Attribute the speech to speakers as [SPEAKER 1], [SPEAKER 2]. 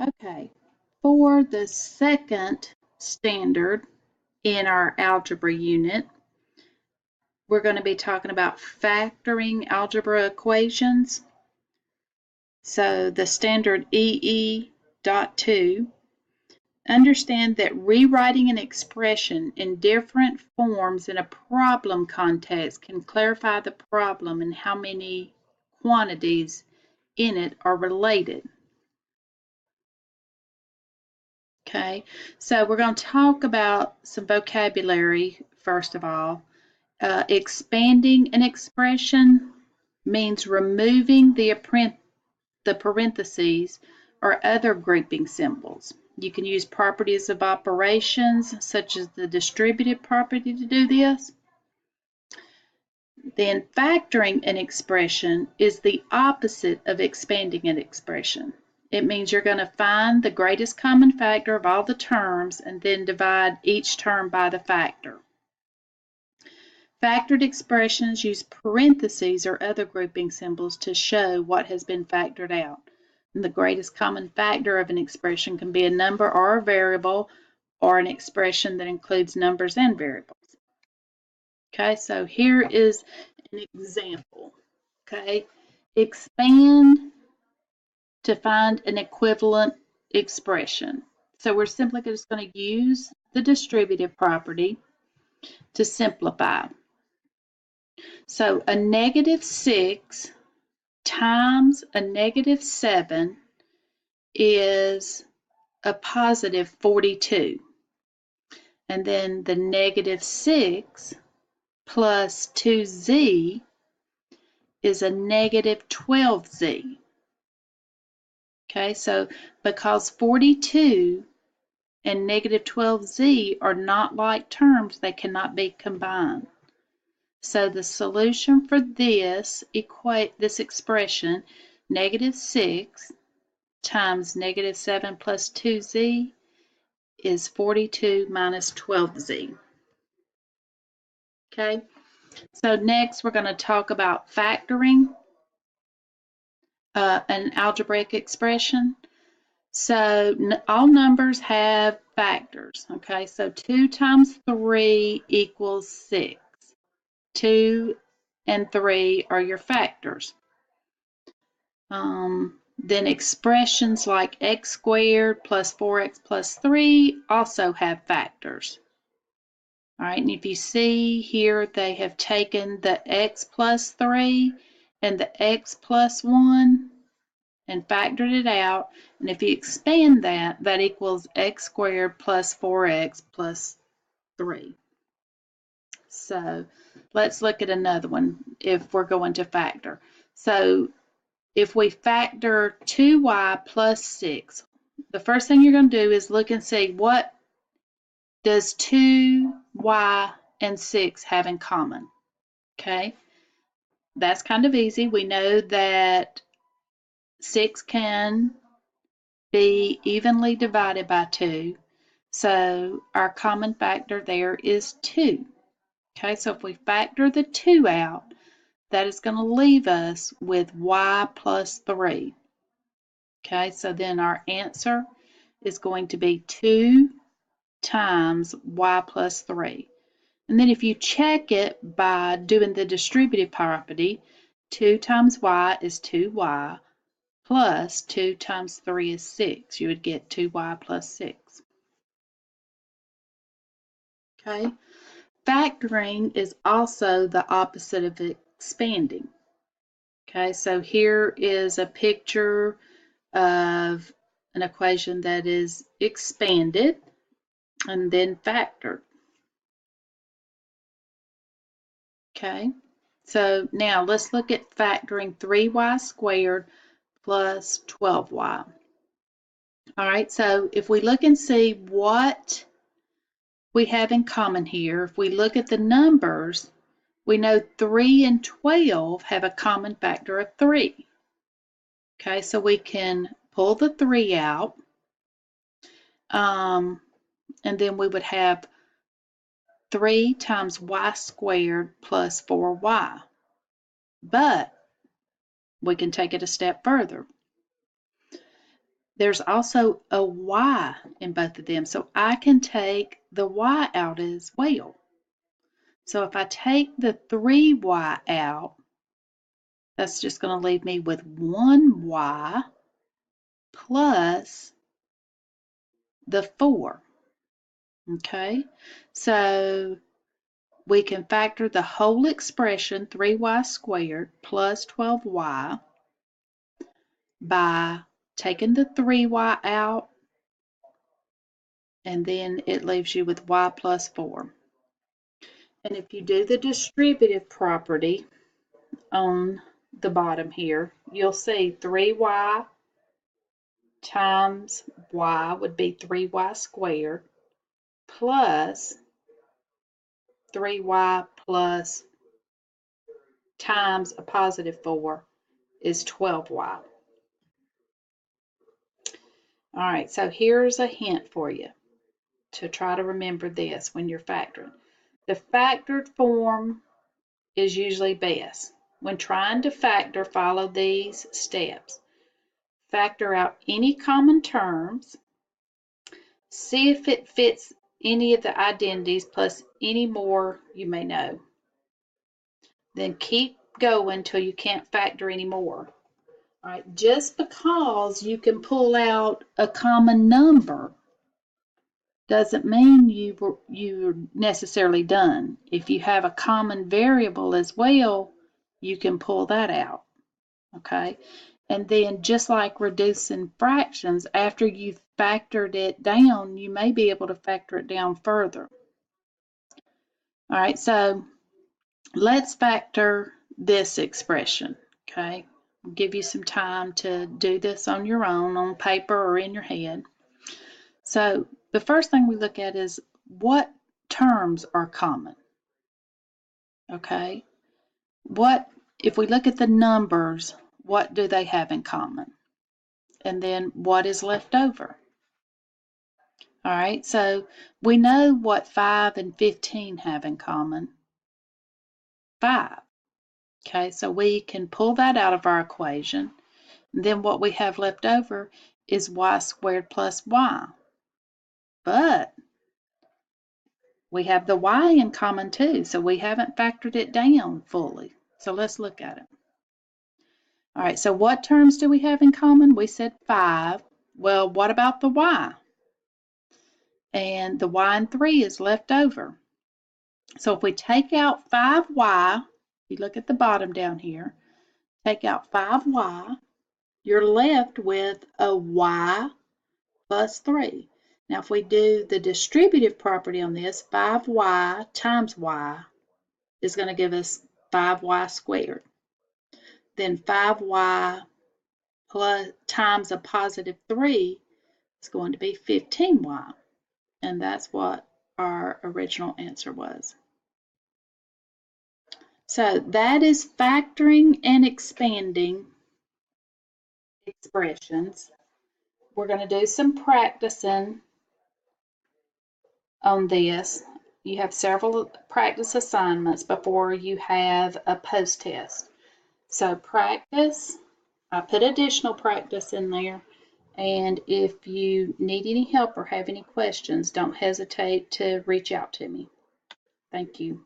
[SPEAKER 1] Okay, for the second standard in our algebra unit, we're going to be talking about factoring algebra equations. So the standard EE.2. Understand that rewriting an expression in different forms in a problem context can clarify the problem and how many quantities in it are related. Okay, so we're going to talk about some vocabulary first of all. Expanding an expression means removing the parentheses or other grouping symbols. You can use properties of operations such as the distributive property to do this. Then factoring an expression is the opposite of expanding an expression. It means you're going to find the greatest common factor of all the terms and then divide each term by the factor. Factored expressions use parentheses or other grouping symbols to show what has been factored out. And the greatest common factor of an expression can be a number or a variable, or an expression that includes numbers and variables. Okay, so here is an example. Okay, expand to find an equivalent expression. So we're simply just going to use the distributive property to simplify. So a -6 times a -7 is a +42. And then the -6 plus 2z is a -12z. Okay, so because 42 and -12z are not like terms, they cannot be combined. So the solution for this expression, -6 times -7 plus 2z, is 42 minus 12z. Okay, so next we're going to talk about factoring an algebraic expression. So all numbers have factors. Okay, so 2 times 3 equals 6. 2 and 3 are your factors. Then expressions like x squared plus 4x plus 3 also have factors. All right, and if you see here, they have taken the x plus 3 and the x plus 1 and factored it out. And if you expand that, that equals x squared plus 4x plus 3. So let's look at another one if we're going to factor. So if we factor 2y plus 6, the first thing you're going to do is look and see what does 2y and 6 have in common. Okay, that's kind of easy. We know that 6 can be evenly divided by 2, so our common factor there is 2. Okay, so if we factor the 2 out, that is going to leave us with y plus 3. Okay, so then our answer is going to be 2 times y plus 3. And then if you check it by doing the distributive property, 2 times y is 2y plus 2 times 3 is 6. You would get 2y plus 6. Okay, factoring is also the opposite of expanding. Okay, so here is a picture of an equation that is expanded and then factored. Okay, so now let's look at factoring 3y squared plus 12y. All right, so if we look and see what we have in common here, if we look at the numbers, we know 3 and 12 have a common factor of 3. Okay, so we can pull the 3 out, and then we would have 3 times y squared plus 4y. But we can take it a step further. there's also a y in both of them, so I can take the y out as well. So if I take the 3y out, that's just going to leave me with 1y plus the 4. Okay, so we can factor the whole expression, 3y squared plus 12y, by taking the 3y out, and then it leaves you with y plus 4. And if you do the distributive property on the bottom here, you'll see 3y times y would be 3y squared plus 3y plus times a positive 4 is 12y. All right, so here's a hint for you to try to remember this when you're factoring. The factored form is usually best. When trying to factor, follow these steps. Factor out any common terms. See if it fits any of the identities plus any more you may know. Then keep going until you can't factor anymore. All right, just because you can pull out a common number doesn't mean you're necessarily done. If you have a common variable as well, you can pull that out. Okay, and then just like reducing fractions, after you've factored it down, you may be able to factor it down further. All right, so let's factor this expression. Okay, I'll give you some time to do this on your own, on paper or in your head. So the first thing we look at is what terms are common. Okay, if we look at the numbers, what do they have in common? And then what is left over? All right, so we know what 5 and 15 have in common. 5. Okay, so we can pull that out of our equation. And then what we have left over is y squared plus y. But we have the y in common too, so we haven't factored it down fully. So let's look at it. All right, so what terms do we have in common? We said 5. Well, what about the y? And the y and 3 is left over. So if we take out 5y, you look at the bottom down here, take out 5y, you're left with a y plus 3. Now if we do the distributive property on this, 5y times y is going to give us 5y squared. Then 5y plus times a positive 3 is going to be 15y. And that's what our original answer was. So that is factoring and expanding expressions. We're going to do some practicing on this. You have several practice assignments before you have a post-test. So practice, I put additional practice in there, and if you need any help or have any questions, don't hesitate to reach out to me. Thank you.